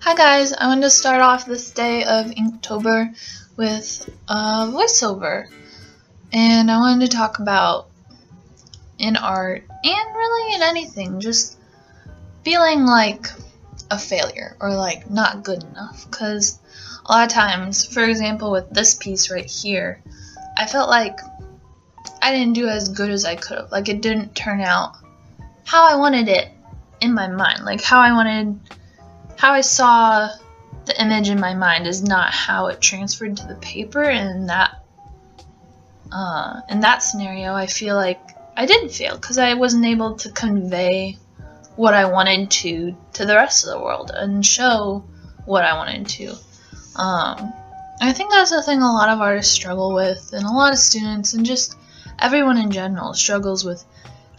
Hi guys, I wanted to start off this day of Inktober with a voiceover, and I wanted to talk about in art and really in anything, just feeling like a failure or like not good enough. Because a lot of times, for example with this piece right here, I felt like I didn't do as good as I could have. Like it didn't turn out how I wanted it in my mind, like how I saw the image in my mind is not how it transferred to the paper, and in that scenario I feel like I did fail because I wasn't able to convey what I wanted to the rest of the world and show what I wanted to. I think that's the thing a lot of artists struggle with, and a lot of students and just everyone in general struggles with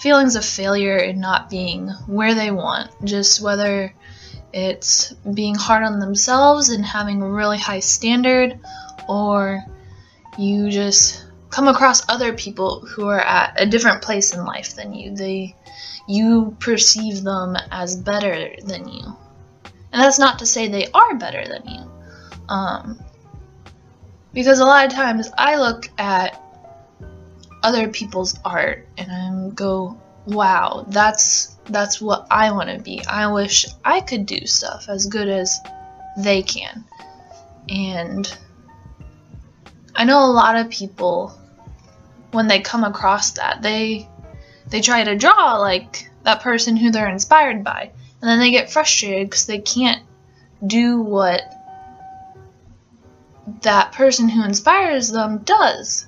feelings of failure and not being where they want, just whether it's being hard on themselves and having a really high standard, or you just come across other people who are at a different place in life than you. You perceive them as better than you. And that's not to say they are better than you. Because a lot of times I look at other people's art and I go, wow, that's what I want to be. I wish I could do stuff as good as they can. And I know a lot of people, when they come across that, they try to draw like that person who they're inspired by, and then they get frustrated because they can't do what that person who inspires them does.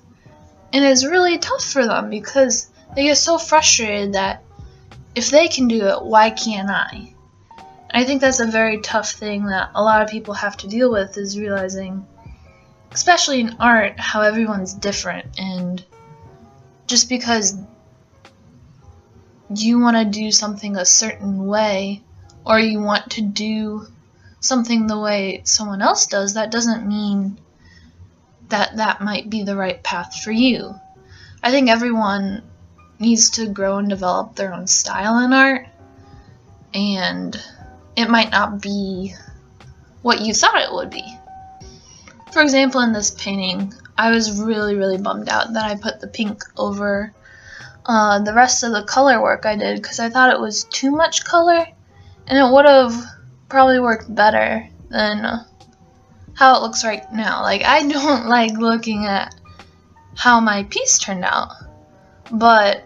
And it's really tough for them because they get so frustrated that if they can do it, why can't I? And I think that's a very tough thing that a lot of people have to deal with, is realizing, especially in art, how everyone's different, and just because you want to do something a certain way, or you want to do something the way someone else does, that doesn't mean that that might be the right path for you. I think everyone needs to grow and develop their own style in art, and it might not be what you thought it would be. For example, in this painting, I was really bummed out that I put the pink over the rest of the color work I did, because I thought it was too much color, and it would have probably worked better than how it looks right now. Like, I don't like looking at how my piece turned out, but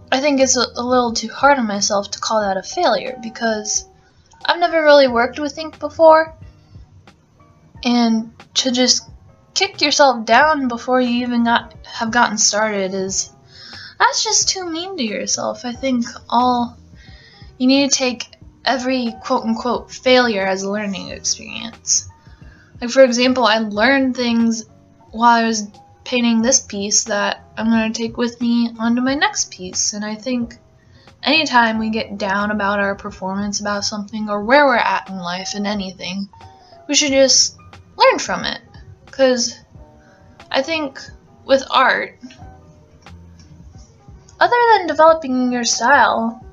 I think it's a little too hard on myself to call that a failure, because I've never really worked with ink before, and to just kick yourself down before you even have gotten started that's just too mean to yourself. I think you need to take every quote-unquote failure as a learning experience. Like, for example, I learned things while I was painting this piece that I'm going to take with me onto my next piece. And I think anytime we get down about our performance about something, or where we're at in life in anything, we should just learn from it. Because I think with art, other than developing your style,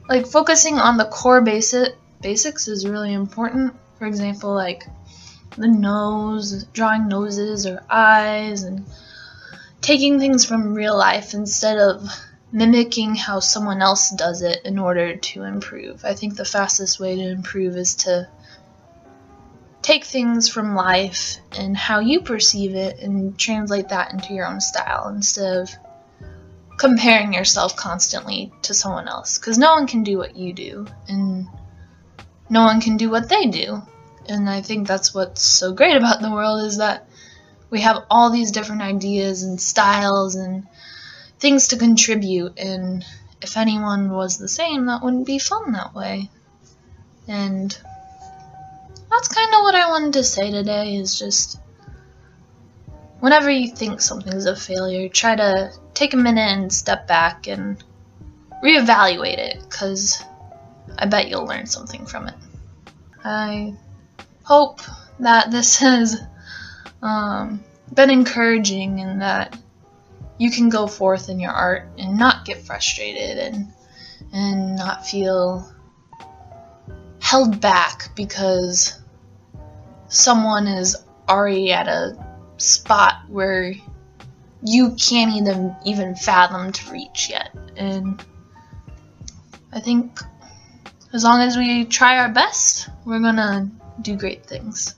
like focusing on the core basics is really important. For example, like the nose, drawing noses or eyes, and taking things from real life instead of mimicking how someone else does it in order to improve. I think the fastest way to improve is to take things from life and how you perceive it and translate that into your own style, instead of comparing yourself constantly to someone else, because no one can do what you do, and no one can do what they do. And I think that's what's so great about the world, is that we have all these different ideas and styles and things to contribute, and if anyone was the same, that wouldn't be fun that way. And that's kind of what I wanted to say today, is just whenever you think something's a failure, try to take a minute and step back and reevaluate it, because I bet you'll learn something from it. I hope that this has been encouraging, and that you can go forth in your art and not get frustrated and not feel held back because someone is already at a spot where you can't even fathom to reach yet. And I think as long as we try our best, we're gonna do great things.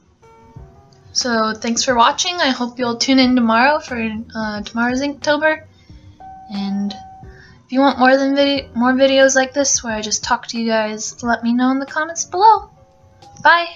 So thanks for watching. I hope you'll tune in tomorrow for tomorrow's Inktober. And if you want more videos like this where I just talk to you guys, let me know in the comments below. Bye!